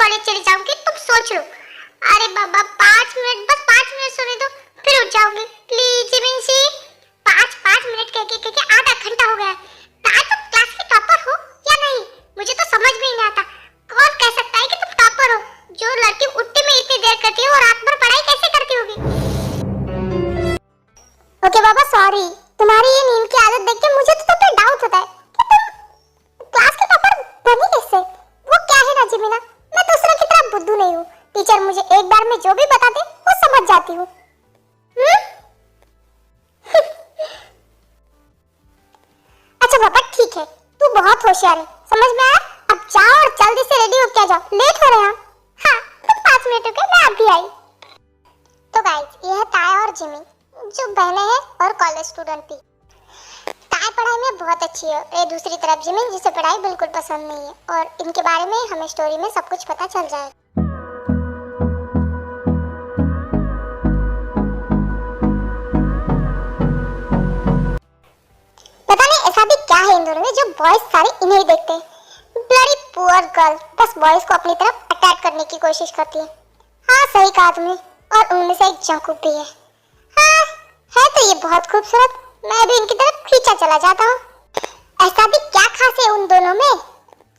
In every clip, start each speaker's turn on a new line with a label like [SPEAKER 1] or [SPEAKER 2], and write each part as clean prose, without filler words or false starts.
[SPEAKER 1] College चली जाऊंगी, तुम सोच लो। अरे बाबा 5 मिनट, बस 5 मिनट सोने दो, फिर उठ जाऊंगी। प्लीज जिमिन सी, 5 मिनट कह के आधा घंटा हो गया है। तुम क्लास की टॉपर हो या नहीं, मुझे तो समझ में ही नहीं आता। कौन कह सकता है कि तुम टॉपर हो? जो लड़की उठने में इतनी देर करती है वो रात भर पढ़ाई कैसे करती होगी? ओके बाबा सॉरी, तुम्हारी ये नींद की आदत देख के मुझे तो तुम पे डाउट होता है कि तुम क्लास के टॉपर बनी कैसे? वो क्या है ना जिमिना, मैं दूसरों की तरह बुद्धू नहीं हूँ। टीचर मुझे एक बार में जो भी बता दे वो समझ जाती हूँ। अच्छा पापा ठीक है, तू बहुत होशियार है, समझ में आया। अब जाओ और जल्दी से रेडी हो के जाओ, लेट हो रहे हैं। हाँ तुम 5 मिनट रुके, मैं अभी आई। तो गाइस ये है ताया और जिमी, जो बहनें हैं और कॉलेज स्टूडेंट भी। ताया पढ़ाई में बहुत अच्छी है, ये दूसरी तरफ जिमी जिसे पढ़ाई बिल्कुल पसंद नहीं है, और इनके बारे में हमें स्टोरी में सब कुछ पता चल जाएगा। इन दोनों में जो बॉयज सारे इन्हें ही देखते हैं। ब्लडी पुअर गर्ल, बस बॉयज को अपनी तरफ अटैक करने की कोशिश करती है। हाँ सही कहा तुमने, और उनमें से एक जंकुक भी है। हाँ है तो ये बहुत खूबसूरत, मैं भी इनकी तरफ खींचा चला जाता हूँ। ऐसा भी क्या खास है उन दोनों में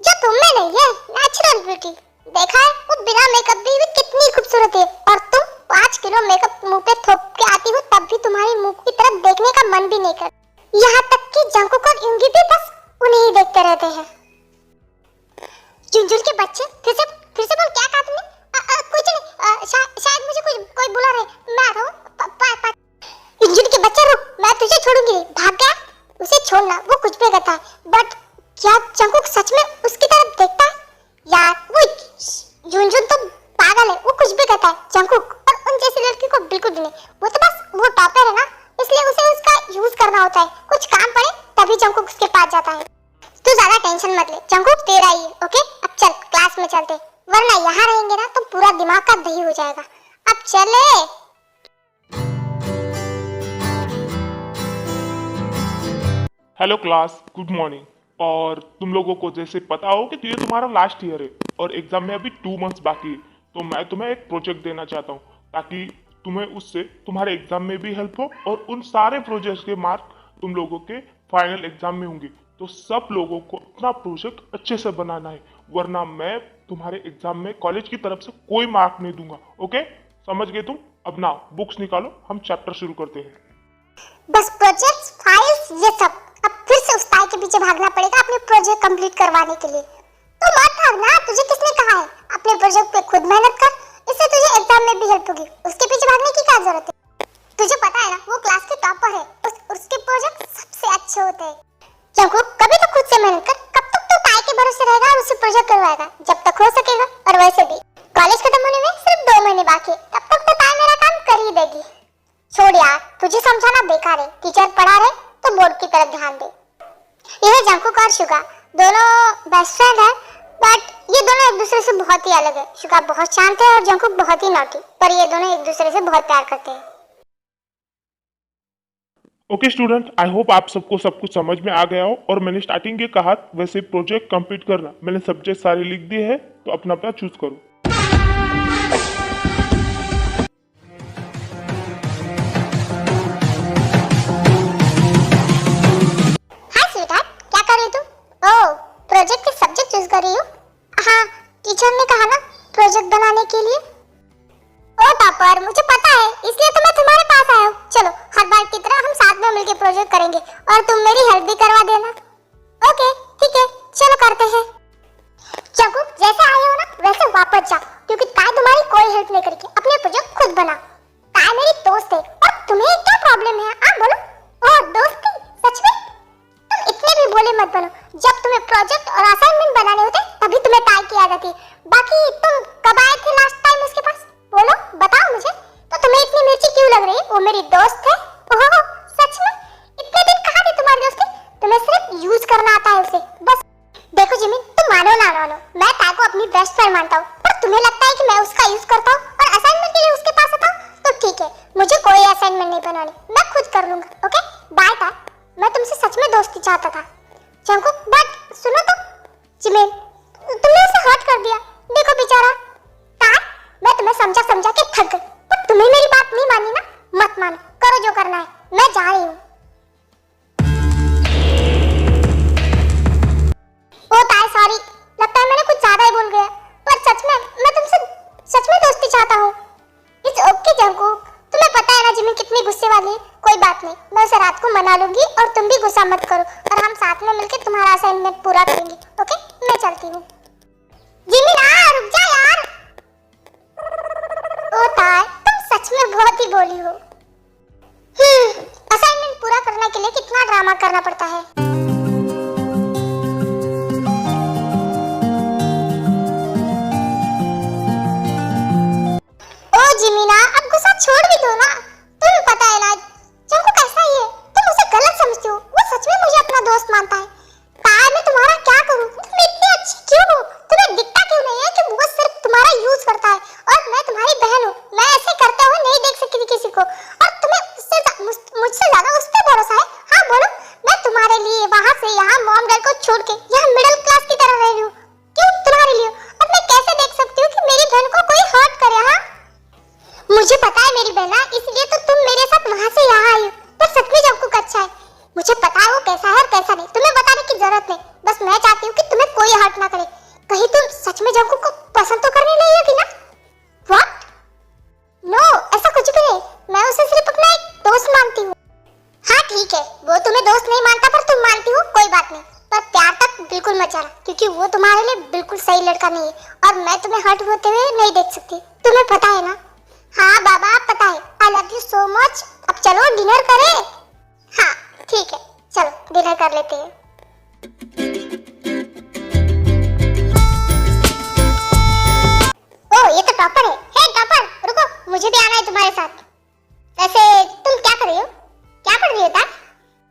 [SPEAKER 1] जो तुम में नहीं है? Natural beauty. देखा है वो बिना मेकअप भी कितनी खूबसूरत है, और तुम 5 किलो मेकअप मुंह पे थोप के आती हो तब भी तुम्हारी मुंह की तरफ देखने का मन भी नहीं करता। यहाँ तक कि जंकुक और युंगी भी बस उन्हें ही देखते रहते हैं। झुनझुन के बच्चे, फिर से बोल, क्या कहा तुमने? कुछ नहीं, शायद मुझे कोई बुला रहा है, मैं आता हूँ। झुनझुन के बच्चे रुक, मैं तुझे छोड़ूंगी नहीं। भाग गया, उसे छोड़ना, वो कुछ भी करता है। बट क्या जंकुक सच में उसकी तरफ देखता है? यार वो झुनझुन तो पागल है, वो कुछ भी करता है। जंकुक और उन जैसी लड़की को बिल्कुल भी नहीं, वो तो बस वो टॉपर है ना, इसलिए उसे उसका यूज करना होता है। कुछ काम पड़े तभी जंकुक उसके पास जाता है। तू ज्यादा टेंशन मत ले, जंकुक तेरा ही है। ओके अब चल क्लास में चलते, वरना यहाँ रहेंगे ना तो पूरा दिमाग का दही हो जाएगा। अब चले।
[SPEAKER 2] Hello class, good morning. और तुम लोगों को जैसे पता हो कि ये तुम्हारा लास्ट ईयर है और एग्जाम में अभी 2 मंथ्स बाकी है, तो मैं तुम्हें एक प्रोजेक्ट देना चाहता हूँ ताकि तुम्हें उससे तुम्हारे एग्जाम में भी हेल्प हो, और उन सारे प्रोजेक्ट के मार्क तुम लोगों के फाइनल एग्जाम में होंगे। तो सब लोगों को अपना प्रोजेक्ट अच्छे से बनाना है, वरना मैं तुम्हारे एग्जाम में कॉलेज की तरफ से कोई मार्क नहीं दूंगा। ओके समझ गए तुम? अब ना बुक्स निकालो, हम चैप्टर शुरू करते हैं।
[SPEAKER 1] बस प्रोजेक्ट्स, फाइल्स, ये सब। अब फिर से उस ताई के पीछे भागना पड़ेगा अपने प्रोजेक्ट कंप्लीट करवाने के लिए। तो मत भागना, तुझे किसने कहा है? अपने प्रोजेक्ट पे खुद मेहनत कर, इससे तुझे एग्जाम में भी हेल्प होगी। उसके पीछे भागने की क्या जरूरत है? तुझे पता है ना वो क्लास के टॉपर है, उसके प्रोजेक्ट सबसे अच्छे होते हैं। जंकुक कभी तो खुद से मेहनत कर, कब तक तो ताई के भरोसे रहेगा और उसे प्रोजेक्ट करवाएगा? जब तक हो सकेगा। और वैसे भी कॉलेज खत्म होने में सिर्फ 2 महीने बाकी है, तब तक तो ताई मेरा काम कर ही देगी। छोड़ यार, तुझे समझाना बेकार है, टीचर पढ़ा रहे तो बोर्ड की तरफ ध्यान दे। यह जंकुक और शुगा दोनों बेस्ट फ्रेंड है, बट ये दोनों एक दूसरे से बहुत ही अलग है। शुगा बहुत शांत है और जंकुक बहुत ही नॉटी, पर ये दोनों एक दूसरे से बहुत प्यार करते हैं।
[SPEAKER 2] ओके स्टूडेंट, आई होप आप सबको सब कुछ समझ में आ गया हो। और मैंने स्टार्टिंग के कहा वैसे प्रोजेक्ट कंप्लीट करना, मैंने सब्जेक्ट सारे लिख दिए हैं, तो अपना अपना चूज करो।
[SPEAKER 1] हाय स्वीटहार्ट, क्या कर रही तुम? ओह प्रोजेक्ट के सब्जेक्ट चूज कर रही हो? हाँ टीचर ने कहा ना प्रोजेक्ट बनाने के लिए। ओ टॉपर, मुझे पता है, इसलिए तो मैं तुम्हारे पास आया हूँ। चलो हर बार की तरह हम साथ में मिलकर प्रोजेक्ट करेंगे और तुम मेरी हेल्प भी करवा देना। ओके ठीक है, चलो करते हैं। जंकुक जैसे आए हो ना वैसे वापस जाओ, क्योंकि ताई तुम्हारी कोई हेल्प नहीं करेगी। अपने प्रोजेक्ट खुद बनाओ। ताई मेरी दोस्त है, और तुम्हें क्या प्रॉब्लम है? आप बोलो। ओह दोस्ती, सच में? तुम इतने भी बोले मत बनो। जब तुम्हें प्रोजेक्ट और असाइनमेंट बनाने होते तभी तुम्हें ताई की आ जाती है। बाकी तुम कब आए थे लास्ट टाइम उसके पास? बोलो, बताओ मुझे। तो तुम्हें इतनी मिर्ची क्यों लग रही है? वो मेरी दोस्त है। ओह सच में? इतने दिन कहाँ थी तुम्हारी दोस्ती? तुम्हें सिर्फ यूज करना आता है उसे, बस। देखो जिमिन, तुम मानो ना मानो, मैं ताई को अपनी बेस्ट फ्रेंड मानता हूँ, पर तुम्हें लगता है कि मैं उसका यूज करता हूँ और असाइनमेंट के लिए उसके पास आता हूँ? तो ठीक है, मुझे कोई असाइनमेंट नहीं बनानी, मैं खुद कर लूंगा। ओके बाय ताई, मैं तुमसे सच में दोस्ती चाहता था। जंकुक बट सुनो तो, जिमिन तुमने उसे हर्ट कर दिया। देखो बेचारा संभालूंगी और तुम भी गुस्सा मत करो और हम साथ में मिलकर तुम्हारा असाइनमेंट पूरा करेंगे। ओके, मैं चलती हूँ। जिमिना रुक जा यार। ओ ताय, तुम सच में बहुत ही बोली हो। असाइनमेंट पूरा करने के लिए कितना ड्रामा करना पड़ता है। ओ जिमिना, अब गुस्सा छोड़ भी दो ना। तुम्हें पता है ना जंकू कैसा ही है, तुम उसे गलत समझती हो। वो सच में मुझे अपना दोस्त मानता है। ताय, मैं तुम्हारा क्या करूं? तुम इतनी अच्छी क्यों हो? तुम्हें दिखता क्यों नहीं है कि वो सिर्फ तुम्हारा यूज करता है और मैं तुम्हारी बहन हूँ। मैं ऐसे करते हुए नहीं देख सकती किसी को और तुम्हें मुझसे ज्यादा उस पर भरोसा है। हाँ बोलो, मैं तुम्हारे लिए वहां से यहाँ मॉम डैड को छोड़ के यहाँ मिडिल क्लास की तरह रह रही हूँ। क्यों तुम्हारे लिए? और मैं कैसे देख सकती हूँ कि मेरी बहन को कोई हर्ट करे? हाँ मुझे पता है मेरी बहना, इसलिए तो तुम मेरे साथ वहां से यहाँ आई हो। पर सच में जंकू अच्छा है, मुझे पता है वो कैसा है और कैसा नहीं। तुम्हें बताने की जरूरत नहीं, बस मैं चाहती हूँ कि तुम्हें कोई हर्ट ना करे। कहीं तुम सच में जंकू को पसंद तो करने नहीं होगी ना? व्हाट? नो, ऐसा कुछ भी नहीं। मैं उसे सिर्फ अपना एक दोस्त मानती हूँ। हाँ ठीक है, वो तुम्हें दोस्त नहीं मानता पर तुम मानती हो, कोई बात नहीं। पर प्यार तक बिल्कुल मत जाना, क्योंकि वो तुम्हारे लिए बिल्कुल सही लड़का नहीं है और मैं तुम्हें हर्ट होते हुए नहीं देख सकती। तुम्हें पता है ना? हाँ बाबा पता है। I love you so much. अब चलो डिनर करें। हाँ ठीक है, चलो डिनर कर लेते हैं। ओह ये तो टॉपर है। हे टॉपर रुको, मुझे भी आना है तुम्हारे साथ। वैसे तुम क्या कर रही हो? क्या पढ़ रही हो?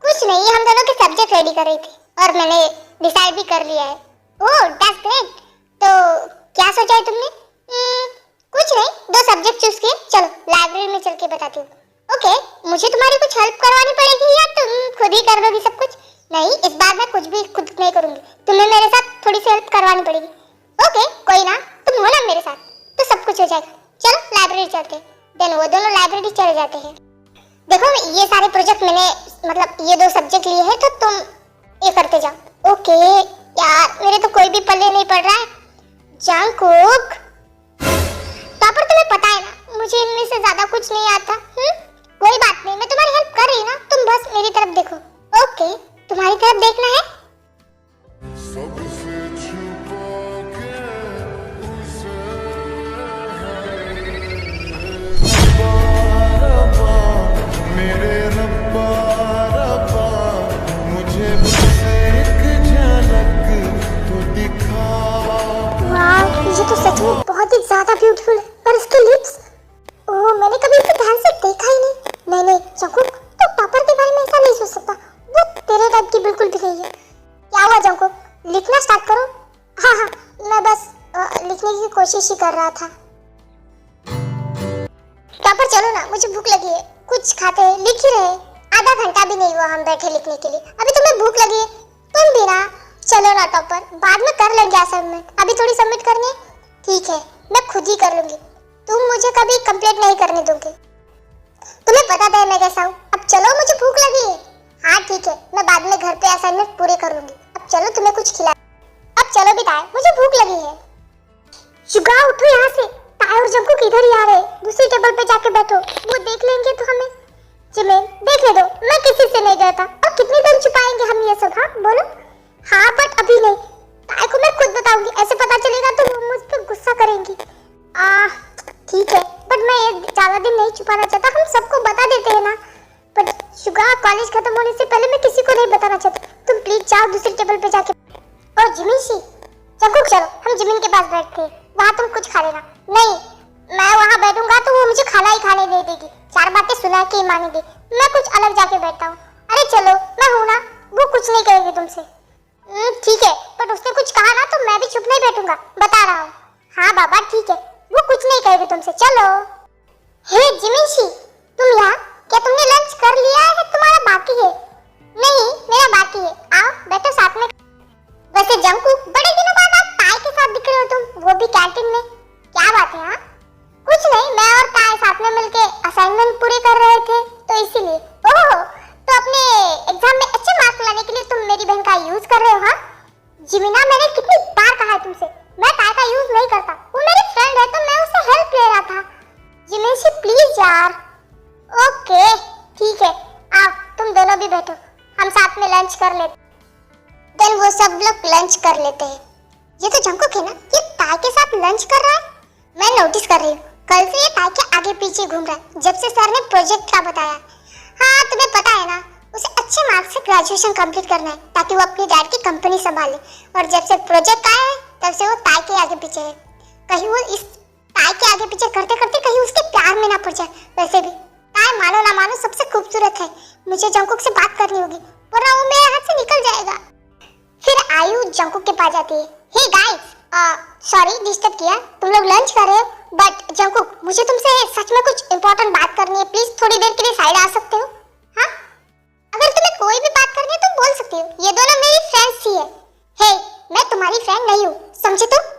[SPEAKER 1] कुछ नहीं, हम दोनों के सब्जेक्ट रेडी कर रही थी और मैंने डिसाइड भी कर लिया है। Oh that's great. तो क्या सोचा है तुमने? कुछ नहीं, 2 सब्जेक्ट चूज किए। चलो लाइब्रेरी में चल के बताती हूँ। ओके, मुझे तुम्हारी कुछ हेल्प करवानी पड़ेगी या तुम खुद ही कर दोगी सब कुछ? नहीं, इस बार मैं कुछ भी खुद नहीं करूंगी, तुम्हें मेरे साथ थोड़ी सी हेल्प करवानी पड़ेगी। ओके कोई ना, तुम हो ना मेरे साथ तो सब कुछ हो जाएगा। चलो लाइब्रेरी चलते हैं। देन वो दोनों लाइब्रेरी चले जाते हैं। देखो ये सारे प्रोजेक्ट मैंने मतलब ये 2 सब्जेक्ट लिए हैं, तो तुम ये करते जाओ। ओके यार, मेरे तो कोई भी पल्ले नहीं पड़ रहा है। जंकूक पापा, तुम्हें पता है ना मुझे इनमें से ज्यादा कुछ नहीं आता। कोई बात नहीं, मैं तुम्हारी हेल्प कर रही हूँ ना, तुम बस मेरी तरफ देखो। ओके, तुम्हारी तरफ देखना है।
[SPEAKER 3] सबसे छुपा के उसे रब्बा, मेरे रब्बा रब्बा, मुझे बस एक झलक तो दिखा।
[SPEAKER 1] वाह, ये तो सच में बहुत ही ज्यादा ब्यूटीफुल है। और इसके लिप्स, ओह मैंने कभी इसे ध्यान से देखा ही नहीं। नहीं जंकुक, तो टॉपर के बारे में ऐसा नहीं सोच सकता। वो तेरे टाइप की बिल्कुल भी नहीं है। क्या हुआ जंकुक, लिखना स्टार्ट करो। हाँ मैं बस लिखने की कोशिश ही कर रहा था। टॉपर चलो ना, मुझे भूख लगी है, कुछ खाते हैं, लिख ही रहे। आधा घंटा भी नहीं हुआ हम बैठे लिखने के लिए, अभी तुम्हें भूख लगी है? तुम भी ना। चलो ना टॉपर, बाद में कर लेंगे असाइनमेंट, अभी थोड़ी सबमिट करनी है। ठीक है, मैं खुद ही कर लूंगी, तुम मुझे कभी कंप्लीट नहीं करने दोगे। तुम्हें पता था मैं कैसा हूँ। अब चलो, मुझे भूख लगी है। हाँ ठीक है, मैं बाद में घर पे असाइनमेंट पूरे कर लूंगी। अब चलो तुम्हें कुछ खिला। अब चलो भी ताए, मुझे भूख लगी है। शुगा उठो यहाँ से, ताए और जंकू किधर ही आ रहे। दूसरी टेबल पे जाके बैठो, वो देख लेंगे तो हमें। जिमिन देखने दो, मैं किसी से नहीं डरता। और कितनी देर छुपाएंगे हम ये सब? हाँ बोलो। हाँ बट अभी नहीं, ताए को मैं खुद बताऊंगी, ऐसे पता चलेगा तो वो मुझ पर गुस्सा करेंगी। ठीक है, बट मैं ज्यादा दिन नहीं छुपाना चाहता, हम सबको बता देते हैं ना। बट शुगा, कॉलेज खत्म होने से पहले मैं किसी को नहीं बताना चाहती। तुम प्लीज जाओ दूसरी टेबल पे जाके। और जिमिन सी, जंकुक चलो हम जिमिन के पास बैठते हैं, वहाँ तुम कुछ खा लेना। नहीं, मैं वहाँ बैठूंगा तो वो मुझे खाना ही खाने नहीं देगी, 4 बातें सुना के ही मानेगी। मैं कुछ अलग जाके बैठता हूँ। अरे चलो, मैं हूँ ना, वो कुछ नहीं कहेगी तुमसे। ठीक है, बट उसने कुछ कहा ना तो मैं भी चुप नहीं बैठूंगा, बता रहा हूँ। हाँ बाबा ठीक है, वो कुछ नहीं कहेगी तुमसे। चलो। हे जिमिन, तुम यहाँ? क्या तुमने लंच कर लिया है? तुम्हारा बाकी है? नहीं, मेरा बाकी है। आओ बैठो साथ में। वैसे जंकू, बड़े दिनों बाद आप ताई के साथ दिख रहे हो तुम, वो भी कैंटीन में। क्या बात है? हाँ कुछ नहीं, मैं और ताई साथ में मिलके असाइनमेंट पूरे कर रहे थे तो इसीलिए। ओह, तो अपने एग्जाम में अच्छे मार्क्स लाने के लिए तुम मेरी बहन का यूज कर रहे हो? हाँ जिमिना, मैंने कितनी बार कहा है तुमसे, मैं ताई का यूज नहीं करता। वो मेरी फ्रेंड है तो मैं उससे हेल्प ले रहा था। जिमिन प्लीज यार। ओके ठीक है, आओ तुम दोनों भी बैठो। साथ में लंच कर लेते। देन वो सब लोग लंच कर लेते हैं। ये तो जंकुक है ना, ये ताई के साथ लंच कर रहा है। मैं नोटिस कर रही हूँ, कल से ये ताई के आगे पीछे घूम रहा है जब से सर ने प्रोजेक्ट का बताया। हाँ तुम्हें पता है ना, उसे अच्छे मार्क्स से ग्रेजुएशन कंप्लीट करना है ताकि वो अपनी डैड की कंपनी संभाले। और जब से प्रोजेक्ट आया है तब से वो ताई के आगे पीछे है। कहीं वो इस ताई के आगे पीछे करते करते कहीं उसके प्यार में ना पड़ जाए। वैसे भी ताई मानो ना मानो सबसे खूबसूरत है। मुझे जंकुक से बात करनी होगी वरना वो मेरे हाथ से निकल जाएगा। फिर आयु जंकुक के पास जाती है। हे गाइस, सॉरी डिस्टर्ब किया, तुम लोग लंच कर रहे हो, बट जंकुक मुझे तुमसे सच में कुछ इंपॉर्टेंट बात करनी है। प्लीज थोड़ी देर के लिए साइड आ सकते हो? हाँ, अगर तुम्हें कोई भी बात करनी है तो बोल सकती हो। ये दोनों मेरी फ्रेंड्स ही है। हे, मैं तुम्हारी फ्रेंड नहीं हूँ, समझे तुम?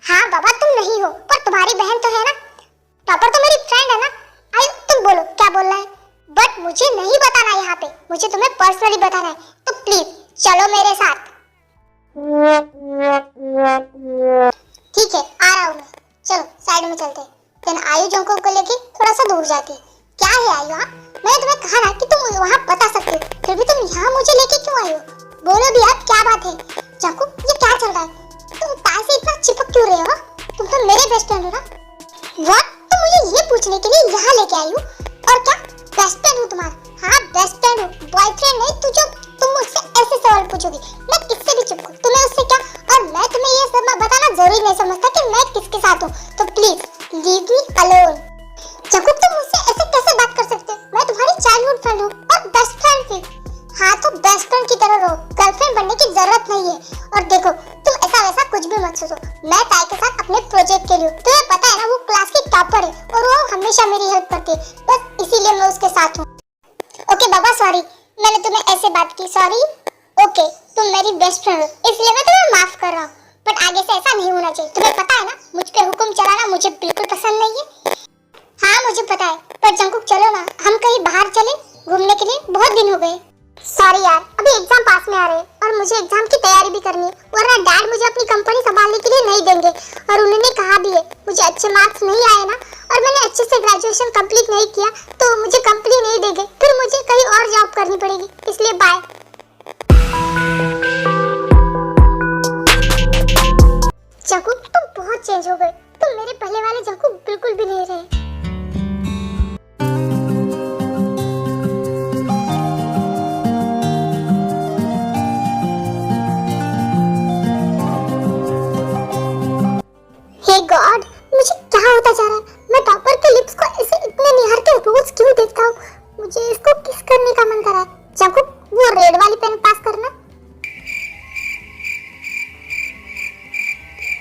[SPEAKER 1] हाँ बाबा तुम नहीं हो, पर तुम्हारी बहन तो है ना। टॉपर तो मेरी फ्रेंड है ना। आयु तुम बोलो क्या बोलना है, बट मुझे नहीं बताना यहाँ पे, मुझे तुम्हें पर्सनली बताना है। तो प्लीज चलो मेरे साथ। ठीक है आ रहा हूँ मैं, चलो साइड में चलते हैं। देन आयु जंकुक को लेके थोड़ा सा दूर जाती है। क्या है आयु, हाँ मैंने तुम्हें कहा ना कि तुम वहाँ बता सकते हो, फिर भी तुम यहाँ मुझे लेके क्यों आई हो? बोलो भी आप क्या बात है? जंकुक ये क्या चल रहा है? तुम ताई से इतना चिपक क्यों रहे हो? तुम तो मेरे बेस्ट फ्रेंड हो ना। व्हाट? तुम मुझे ये पूछने के लिए यहाँ लेके आई हो? और क्या बेस्ट फ्रेंड हूँ तुम्हारा? हाँ बेस्ट फ्रेंड हूँ, बॉयफ्रेंड नहीं। तुम मुझसे ऐसे सवाल पूछोगी, मैं किससे भी चिपकूं, तुम्हें उससे क्या? और मैं तुम्हें ये सब बताना जरूरी नहीं समझता कि मैं किसके साथ हूँ। तो please leave me alone. Jungkook तुम मुझसे ऐसे कैसे बात कर सकते हो? मैं तुम्हारी चाइल्डहुड फ्रेंड हूँ और बेस्ट फ्रेंड भी। हाँ तो बेस्ट फ्रेंड की तरह रहो, गर्लफ्रेंड बनने की जरूरत नहीं है। और देखो तुम ऐसा वैसा कुछ भी मत सोचो, मैं ताई के साथ अपने प्रोजेक्ट के लिए हूँ। तुम्हें पता है ना वो क्लास की टॉपर है और वो हमेशा मेरी हेल्प करती है, बस इसीलिए मैं उसके साथ हूँ। ओके बाबा सॉरी, मैंने तुम्हें ऐसे बात की, सॉरी। ओके तुम मेरी बेस्ट फ्रेंड हो इसलिए मैं तुम्हें माफ कर रहा हूँ, बट आगे से ऐसा नहीं होना चाहिए। तुम्हें पता है ना मुझ पे हुक्म चलाना मुझे बिल्कुल पसंद नहीं है। हाँ मुझे पता है, पर जंकुक चलो ना हम कहीं बाहर चले घूमने के लिए, बहुत दिन हो गए। सॉरी यार, अभी एग्जाम पास में आ रहे हैं और मुझे एग्जाम की तैयारी भी करनी है, वरना डैड मुझे अपनी कंपनी संभालने के लिए नहीं देंगे। और उन्होंने कहा भी है मुझे अच्छे मार्क्स नहीं आए ना और मैंने अच्छे से ग्रेजुएशन कंप्लीट नहीं किया तो मुझे कंपनी नहीं देंगे, फिर मुझे कहीं और जॉब करनी पड़ेगी, इसलिए बाय। जंकुक तुम बहुत चेंज हो गए, तुम मेरे पहले वाले जंकुक बिल्कुल भी नहीं रहे। हे गॉड, मुझे क्या होता जा रहा है? मैं टॉपर के लिप्स को ऐसे इतने निहार के रोज क्यों देखता हूँ? मुझे इसको किस करने का मन कर रहा है। जंकुक वो रेड वाली पेन पास करना।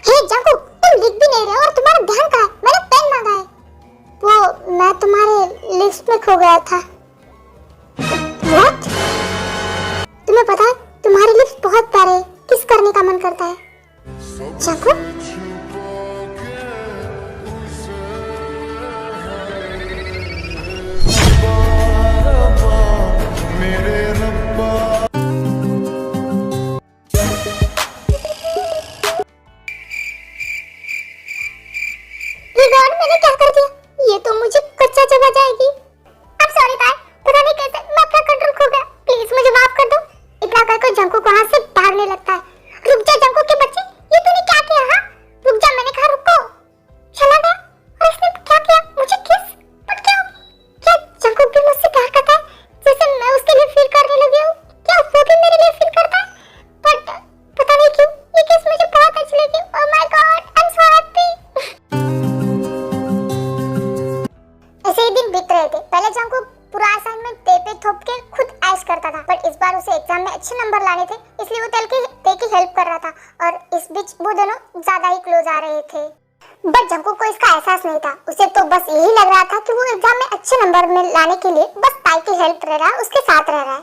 [SPEAKER 1] हे जंकुक तुम लिख भी नहीं रहे हो और तुम्हारा ध्यान कहाँ है? मैंने पेन मांगा है। वो मैं तुम्हारे लिस्ट में खो गया था। व्हाट? तुम्हें पता है तुम्हारे लिप्स बहुत प्यारे हैं, किस करने का मन करता है? जंकुक
[SPEAKER 3] मेरे रब्बा
[SPEAKER 1] मैंने क्या कर दिया? ये तो मुझे कच्चा चबा जाएगी। अब सॉरी ताई, पता नहीं कैसे मैं अपना कंट्रोल खो गया, प्लीज मुझे माफ कर दो। इतना कहकर जंकुक वहां से भागने लगता है। रुक जा जंकुक के बच्चे, ये तूने क्या किया? हाँ रुक जा, मैंने कहा रुको। चला गया और इसने क्या किया? मुझे किस? बट क्या जंकुक भी मुझसे प्यार करता है जैसे मैं उसके लिए फील करने लगी हूँ? क्या वो भी मेरे लिए फील करता है? बट पता नहीं क्यों ये किस मुझे बहुत अच्छी लगी। Oh my God, I am so happy. ऐसे ही दिन बीत रहे थे। पहले जंकुक पूरा असाइनमेंट पे थोप के खुद ऐश करता था, पर इस बार उसे एग्जाम में अच्छे नंबर लाने थे, इसलिए वो ते की हेल्प कर रहा था और इस बीच वो दोनों ज्यादा ही क्लोज आ रहे थे। बट जंकुक को इसका एहसास नहीं था, उसे तो बस यही लग रहा था कि वो एग्जाम में अच्छे नंबर में लाने के लिए बस ताई की हेल्प ले रहा है, उसके साथ रह रहा है।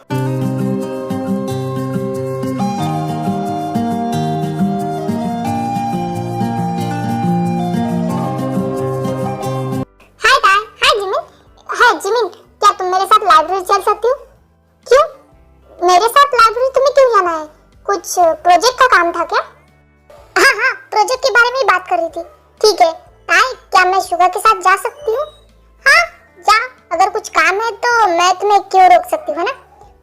[SPEAKER 1] हाय ताई, हाय जिमिन। हाय जिमिन, क्या तुम मेरे साथ लाइब्रेरी चल सकती हो? क्यों? मेरे साथ लाइब्रेरी तुम्हें क्यों जाना है? कुछ प्रोजेक्ट का काम था क्या? हाँ प्रोजेक्ट के बारे में ही बात कर रही थी। ठीक है ताई, क्या मैं शुगर के साथ जा सकती हूँ? हाँ जा, अगर कुछ काम है तो मैं तुम्हें क्यों रोक सकती हूँ ना।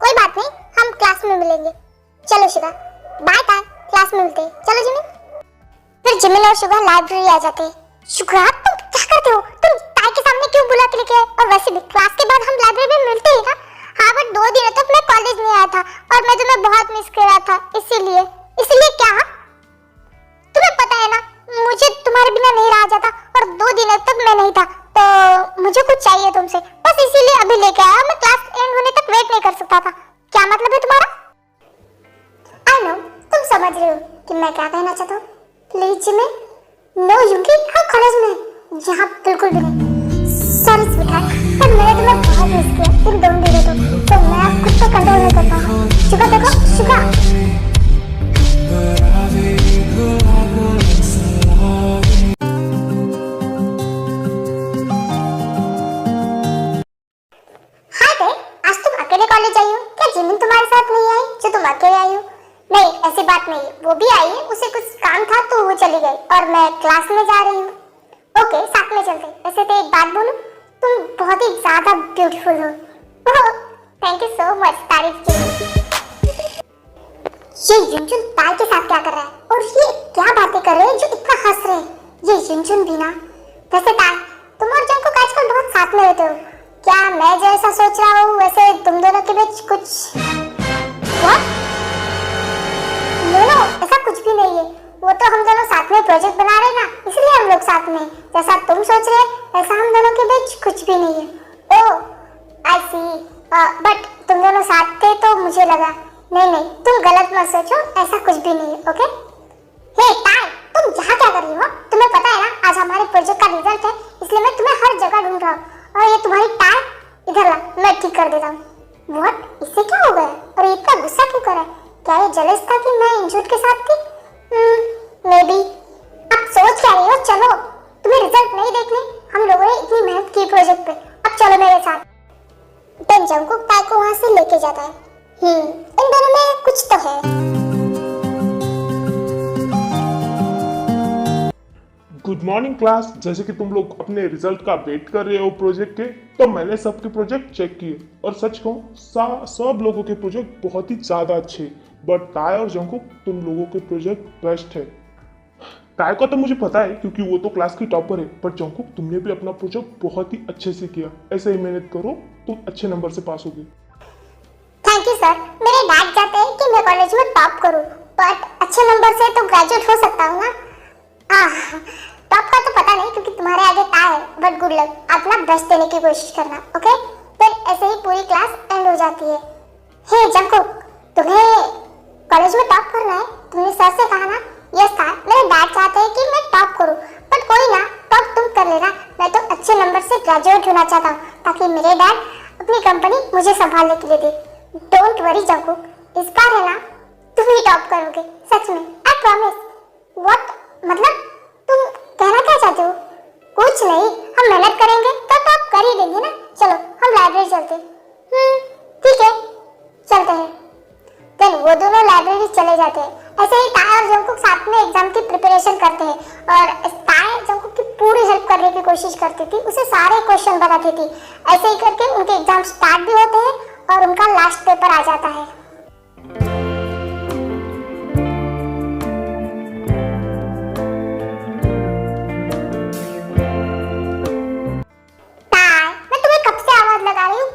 [SPEAKER 1] कोई बात नहीं, हम क्लास में मिलेंगे। चलो शिवा, बाय बाय, क्लास में मिलते हैं। चलो जिमिन। फिर जिमिन और शिवा लाइब्रेरी आ जाते हैं। शुक्रा, तुम क्या करते हो? तुम ताई के सामने क्यों बुला के लेके आए? और वैसे भी क्लास के बाद हम लाइब्रेरी में मिलते ही ना। हाँ, बट 2 दिनों तक मैं कॉलेज में आया था और मैं तुम्हें बहुत मिस कर रहा था, इसीलिए क्या? तुम्हें पता है ना, मुझे तुम्हारे बिना नहीं रहा जाता और 2 दिनों तक मैं नहीं था, तो मुझे कुछ चाहिए तुमसे, बस इसीलिए अभी लेके आया। मैं क्लास एंड होने तक वेट नहीं कर सकता था। क्या मतलब है तुम्हारा? आई नो, तुम समझ रहे हो कि मैं क्या कहना चाहता हूँ। प्लीज जिमिन, नो यूंगी, हम कॉलेज में यहाँ बिल्कुल भी नहीं। सॉरी स्वीटहार्ट, पर मैंने तुम्हें बहुत मिस किया इन 2 दिनों तो मैं अब खुद पे कंट्रोल नहीं कर पा रहा। शुक्र देखो, शुक्र। कॉलेज आई हो क्या? जिमिन तुम्हारे साथ नहीं आई जो तुम अकेले आई हो? नहीं, ऐसी बात नहीं, वो भी आई है, उसे कुछ काम था तो वो चली गई और मैं क्लास में जा रही हूँ। ओके, साथ में चलते। वैसे तो एक बात बोलूं, तुम बहुत ही ज्यादा ब्यूटीफुल हो। थैंक यू सो मच तारीफ के लिए। ये युनजुन ताई के साथ क्या कर रहा है और ये क्या बातें कर रहे हैं जो इतना हंस रहे हैं? ये युनजुन भी ना। वैसे ताई, तुम और जंकुक आजकल बहुत साथ में रहते हो, क्या मैं जैसा सोच रहा हूँ वैसे तुम दोनों के बीच कुछ? What? नो, ऐसा कुछ भी नहीं है। वो तो हम दोनों साथ में प्रोजेक्ट बना रहे हैं ना, इसलिए हम लोग साथ में। जैसा तुम सोच रहे हैं ऐसा हम दोनों के बीच कुछ भी नहीं है। ओह, आई सी। बट तुम दोनों साथ थे तो मुझे लगा। नहीं, तुम गलत मत सोचो, ऐसा कुछ भी नहीं है। ओके? हे ताई, तुम यहाँ क्या कर रही हो? तुम्हें पता है ना आज हमारे प्रोजेक्ट का रिजल्ट है, इसलिए मैं तुम्हें हर जगह ढूंढ रहा हूँ। और ये तुम्हारी टाई इधर ला, मैं ठीक कर देता हूँ। व्हाट? इससे क्या हो गया? और इतना गुस्सा क्यों कर रहा है? क्या ये जेलस था कि मैं इंजूर्ड के साथ थी? May be. अब सोच क्या रही हो? चलो, तुम्हें रिजल्ट नहीं देखने? हम लोगों ने इतनी मेहनत की प्रोजेक्ट पे। अब चलो मेरे साथ। देन जंकुक ताई को वहाँ से लेके जाता है। इन दोनों में कुछ तो है।
[SPEAKER 2] Good morning class. जैसे कि तुम लोग अपने रिजल्ट का वेट कर रहे हो प्रोजेक्ट के, तो मैंने सबके प्रोजेक्ट चेक किए और सच कहूँ सब लोगों के प्रोजेक्ट बहुत ही ज़्यादा अच्छे, बट ताई और जंकुक तुम लोगों के प्रोजेक्ट बेस्ट है। ताई का तो मुझे पता है क्योंकि वो तो क्लास की टॉपर है, बट जंकुक तुमने भी अपना प्रोजेक्ट बहुत ही अच्छे से किया। ऐसे ही मेहनत करो, तुम अच्छे नंबर से पास होगे।
[SPEAKER 1] Thank you sir. मेरे डैड चाहते हैं कि मैं कॉलेज में टॉप करूं, बट अच्छे नंबर से तो ग्रेजुएट हो सकता हूं ना। टॉप का तो पता नहीं क्योंकि तुम्हारे आगे ताई है, बट गुड लक। अपना बेस्ट देने की कोशिश करना, ओके? फिर ऐसे ही पूरी क्लास एंड हो जाती है। हे जंकुक, तुम्हें कॉलेज में टॉप करना है? तुमने सर से कहा ना? यस सर, मेरे डैड चाहते हैं कि मैं टॉप करूं, बट कोई ना, टॉप तुम कर लेना। मैं तो अच्छे नंबर से ग्रेजुएट होना चाहता हूँ ताकि मेरे डैड अपनी कंपनी मुझे संभालने के लिए दे। डोंट वरी जंकुक, इस बार है ना तुम ही टॉप करोगे, सच में, आई प्रॉमिस। व्हाट? मतलब तुम कहना क्या चाहते हो? कुछ नहीं, हम मेहनत करेंगे तो टॉप कर ही देंगे ना। चलो हम लाइब्रेरी चलते हैं। ठीक है, चलते हैं। देन वो दोनों लाइब्रेरी चले जाते हैं। ऐसे ही ताई और जंकुक साथ में एग्जाम की प्रिपरेशन करते हैं और ताई जंकुक की पूरी हेल्प करने की कोशिश करती थी, उसे सारे क्वेश्चन बताती थी। ऐसे ही करके उनके एग्जाम स्टार्ट भी होते हैं और उनका लास्ट पेपर आ जाता है।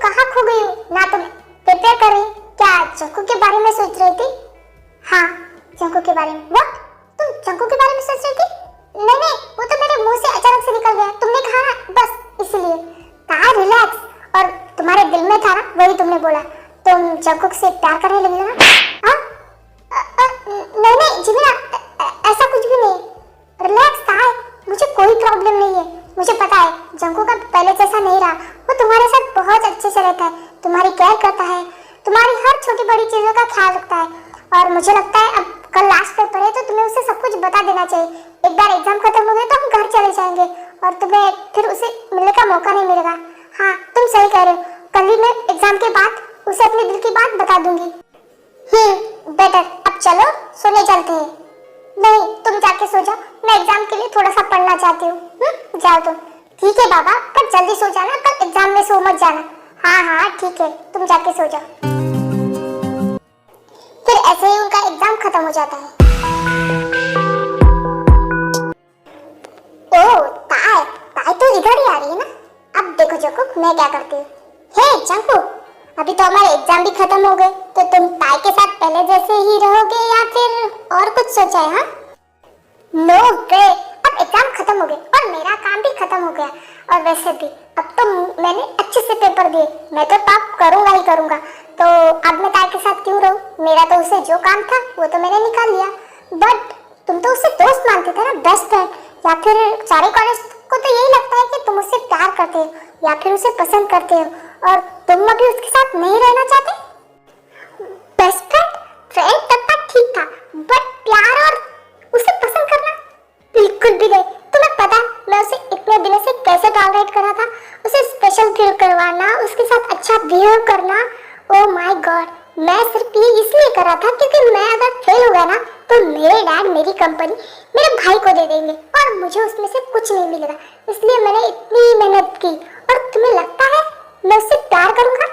[SPEAKER 1] कहाँ खो गई हूँ? ना तुम प्रिपेयर कर रही? क्या जंकुक के बारे में सोच रही थी? हाँ, जंकुक के बारे में। व्हाट? तुम जंकुक के बारे में सोच रही थी? नहीं, वो तो मेरे मुंह से अचानक से निकल गया। तुमने कहा ना, बस इसलिए। कहा रिलैक्स, और तुम्हारे दिल में था ना, वही तुमने बोला। तुम जंकुक से प्यार करने लगी हो ना? हाँ? नहीं जिमिन, ऐसा कुछ भी नहीं। रिलैक्स था, मुझे कोई प्रॉब्लम नहीं है। मुझे पता है जंकुक अब पहले जैसा नहीं रहा, वो तुम्हारे साथ बहुत अच्छे से रहता है, तुम्हारी केयर करता है, तुम्हारी हर छोटी बड़ी चीजों का ख्याल रखता है। और मुझे लगता है अब कल लास्ट पेपर है तो तुम्हें उसे सब कुछ बता देना चाहिए। एक बार एग्जाम खत्म हो गए तो हम घर चले जाएंगे और तुम्हें फिर उसे मिलने का मौका नहीं मिलेगा। हाँ, तुम सही कह रहे हो, कल ही मैं एग्जाम के बाद उसे अपने दिल की बात बता दूंगी। बेटर। अब चलो सोने चलते हैं। नहीं, तुम जाके सो जाओ, मैं एग्जाम के लिए थोड़ा सा पढ़ना चाहती हूँ। जाओ तुम। ठीक है बाबा, पर जल्दी सो जाना, कल एग्जाम में सो मत जाना। हाँ ठीक है, तुम जाके सो जाओ। जाता है। ओ ताई, ताई तो इधर ही आ रही है ना। अब देखो जंकुक मैं क्या करती हूँ। हे जंकुक, अभी तो हमारे एग्जाम भी खत्म हो गए, तो तुम ताई के साथ पहले जैसे ही रहोगे या फिर और कुछ सोचा है? हाँ, नो वे, अब एग्जाम खत्म हो गए और मेरा काम भी खत्म हो गया। और वैसे भी अब तो मैंने अच्छे से पेपर दिए, मैं तो टॉप करूंगा ही करूंगा, तो अब मैं ताई के साथ क्यों रहूं? मेरा तो उसे जो काम था वो तो मैंने निकाल लिया। बट तुम तो उसे दोस्त मानते थे ना, बेस्ट फ्रेंड, या फिर सारे कॉलेज को तो यही लगता है कि तुम उससे प्यार करते हो या फिर उसे पसंद करते हो, और तुम अभी उसके साथ नहीं रहना चाहते? बेस्ट फ्रेंड, फ्रेंड तब तक ठीक था, बट प्यार और उसे पसंद करना बिल्कुल भी नहीं। तुम्हें पता मैं उसे इतने दिनों से कैसे टॉलरेट कर रहा था, उसे स्पेशल फील करवाना, उसके साथ अच्छा बिहेव करना। ओह माय गॉड, मैं सिर्फ ये इसलिए कर रहा था क्योंकि मैं अगर फेल हो गया ना तो मेरे डैड मेरी कंपनी मेरे भाई को दे देंगे और मुझे उसमें से कुछ नहीं मिलेगा, इसलिए मैंने इतनी मेहनत की। और तुम्हें लगता है मैं उससे प्यार करूंगा?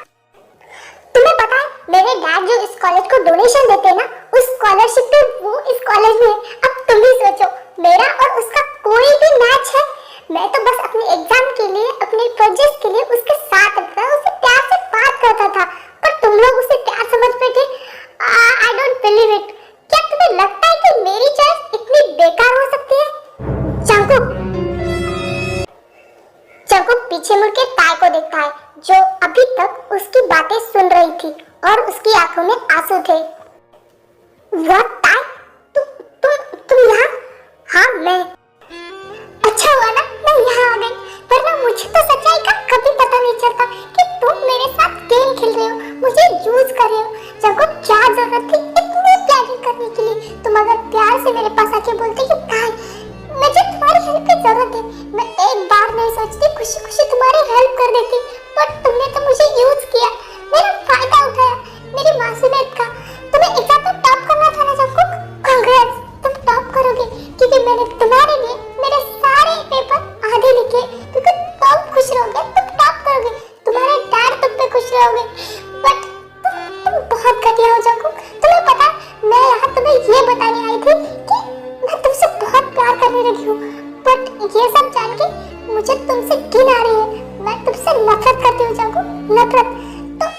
[SPEAKER 1] तुम्हें पता है मेरे डैड जो इस कॉलेज को डोनेशन देते हैं ना, उस स्कॉलरशिप पे वो इस कॉलेज में है। अब तुम ही सोचो, मेरा और उसका कोई भी मैच है? मैं तो बस अपने एग्जाम के लिए, अपने प्रोजेक्ट के लिए उसके साथ रहता था, उसे प्यार से बात करता था, पर तुम लोग उसे प्यार समझ बैठे। I don't believe it. क्या तुम्हें लगता है कि मेरी चॉइस इतनी बेकार हो सकती है? जंकुक पीछे मुड़ के ताई को देखता है, जो अभी तक उसकी बातें सुन रही थी और उसकी आंखों में आंसू थे। व्हाट ताई, तुम यहाँ? हाँ मैं। अच्छा हुआ ना मैं यहाँ आ गई, वरना मुझे तो सच्चाई का कभी पता नहीं चलता कि तुम मेरे साथ गेम खेल रहे हो, मुझे यूज कर रहे हो। जंकुक क्या जरूरत थी इतनी प्लानिंग करने के लिए? तुम अगर प्यार से मेरे पास आके बोलते कि ताई मुझे तुम्हारी हेल्प की जरूरत है, मैं एक बार नहीं सोचती, खुशी खुशी तुम्हारी हेल्प कर देती, पर तुमने तो मुझे यूज किया, मेरा फायदा उठाया, मेरी मासूमियत का। तुम्हें एग्जाम में टॉप करना था ना जंकुक? कांग्रेस, तुम टॉप करोगे क्योंकि मैंने तुम्हारे लिए मेरे सारे पेपर आधे लिखे, क्योंकि तुम खुश रहोगे तुम टॉप करोगे, तुम्हारे डैड तुम पे खुश रहोगे। बट तुम बहुत घटिया हो जंकुक। तुम्हें पता मैं यहाँ तुम्हें ये बताने आई थी कि मैं तुमसे बहुत प्यार करने लगी हूँ, बट ये सब जान के मुझे तुमसे घिन आ रही है। मैं तुमसे नफरत करती हूँ जंकुक, नफरत। तुम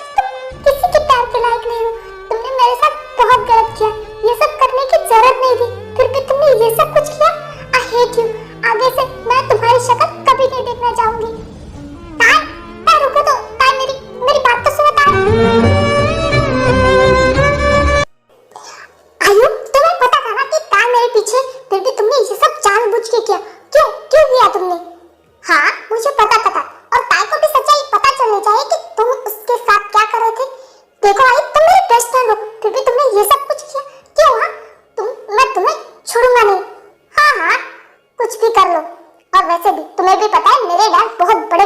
[SPEAKER 1] किसी के प्यार के लायक नहीं हो, तुमने मेरे साथ बहुत गलत किया, ये सब करने की जरूरत नहीं थी, फिर भी तुमने ये सब कुछ किया। I hate you. आगे से मैं तुम्हारी शक्ल कभी नहीं देखना चाहूंगी। ताई रुको तो, ताई मेरी बात तो सुनो ताई। आयु, तुम्हें पता था ना कि ताई मेरे पीछे, फिर भी तुमने ये सब जानबूझ के किया। क्यों किया तुमने? हाँ मुझे पता था, और ताई को भी सच्चाई पता चलनी चाहिए कि तुम उसके साथ क्या कर रहे थे। देखो आई, तुम मेरे बेस्ट फ्रेंड हो, फिर भी तुमने ये सब कुछ किया क्यों? हाँ मैं तुम्हें छोड़ूंगा नहीं। हाँ कुछ भी कर लो। और वैसे भी तुम्हें भी पता है मेरे डैड बहुत बड़े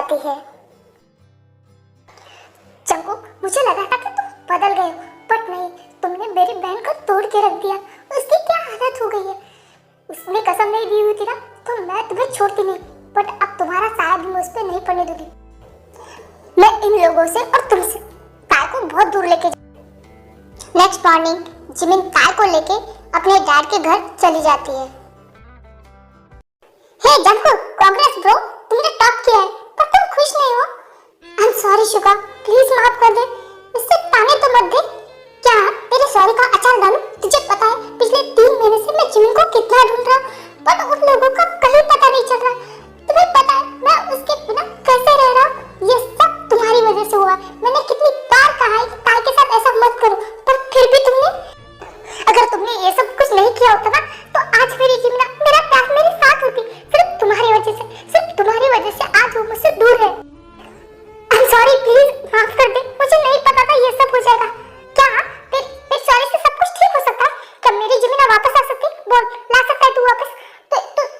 [SPEAKER 1] जाती है। जंगकुक, मुझे लगा था कि तुम बदल गए हो, बट नहीं, तुमने मेरी बहन को तोड़ के रख दिया। उसकी क्या हालत हो गई है। उसने कसम नहीं दी हुई थी ना, तो मैं तुम्हें छोड़ती नहीं, बट अब तुम्हारा साया भी मैं उस पर नहीं पड़ने दूंगी। मैं इन लोगों से और तुमसे काय को बहुत दूर लेके नेक्स्ट मॉर्निंग जिमिन काय को लेके अपने डैड के घर चली जाती है। हे जंगकुक, कांग्रेस ब्रो, तुमने टॉप किया है, पर तुम खुश नहीं हो। I am sorry Suga, please माफ कर दे, इससे ताने तो मत दे। क्या तेरे सॉरी का अचार डालूं? तुझे पता है पिछले 3 महीने से मैं जिमिन को कितना ढूंढ रहा हूं, पर उन लोगों का कहीं पता नहीं चल रहा। तुम्हें पता है मैं उसके बिना कैसे रह रहा हूं? ये सब तुम्हारी वजह से हुआ। मैंने कितनी बार कहा है कि काय के साथ ऐसा मत करो, पर फिर भी तुमने, अगर तुमने ये सब कुछ नहीं किया होता ना, तो आज मेरी जिमिना, मेरा प्यार मेरे साथ होती। सिर्फ तुम्हारी वजह से आज वो मुझसे दूर है। आई एम सॉरी, प्लीज माफ कर दे, मुझे नहीं पता था ये सब हो जाएगा। क्या तेरे सॉरी से सब कुछ ठीक हो सकता है? क्या मेरी जिमिना वापस आ सकती? बोल, ला सकता है तू वापस?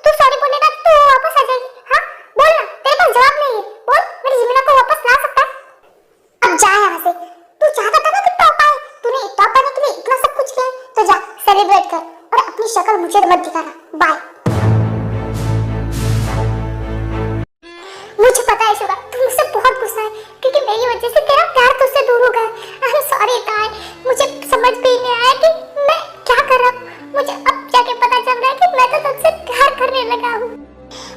[SPEAKER 1] तू सॉरी बोलेगा तो वापस आ जाएगी। हाँ बोल ना, तेरे पास जवाब नहीं है, बोल, मेरी जिमिना को वापस ला सकता है? अब जा यहाँ से। तू चाहता था ना कि टॉप आए, तूने टॉप पाने के लिए इतना सब कुछ किया, तो जा सेलिब्रेट कर और अपनी शक्ल मुझे मत दिखाना। बाय। मुझे पता है शुगा, तुम मुझसे बहुत गुस्सा है क्योंकि मेरी वजह से तेरा प्यार तुझसे दूर हो गया। आई एम सॉरी काय, मुझे समझ भी नहीं आया कि मैं क्या कर रहा हूँ। मुझे अब जाके पता चल रहा है कि मैं तो तुझसे प्यार करने लगा हूँ।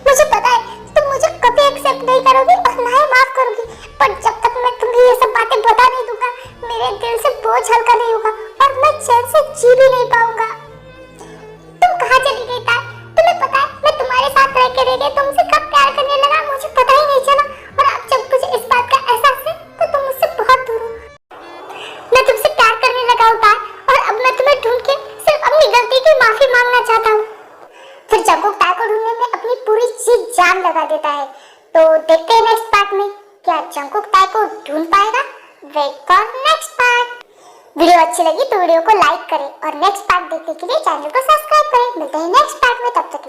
[SPEAKER 1] मुझे पता है तुम मुझे कभी एक्सेप्ट नहीं करोगी और ना ही माफ करोगी, पर जब तक मैं तुम्हें ये सब बातें बता नहीं दूंगा, मेरे दिल से बोझ हल्का नहीं होगा और मैं चैन से जी भी नहीं पाऊंगा। तुम कहाँ चली गई ताय? तुम्हें पता है मैं तुम्हारे साथ रह के तुमसे कब प्यार करने लगा, मुझे पता ही नहीं चला। और अब जब मुझे इस बात का एहसास है तो तुम मुझसे बहुत दूर हो। मैं तुमसे प्यार करने लगा हूँ ताय, और अब मैं तुम्हें ढूंढ के सिर्फ अपनी गलती की माफी मांगना चाहता हूँ। फिर जंगकुक ताय को ढूंढने में अपनी पूरी जी जान लगा देता है। तो देखते हैं नेक्स्ट पार्ट में क्या जंगकुक ताय को ढूंढ पाएगा। Wait for next part. Video अच्छी लगी तो वीडियो को लाइक करें और नेक्स्ट पार्ट देखने के लिए चैनल को सब्सक्राइब करें। मिलते हैं नेक्स्ट पार्ट में, तब तक के लिए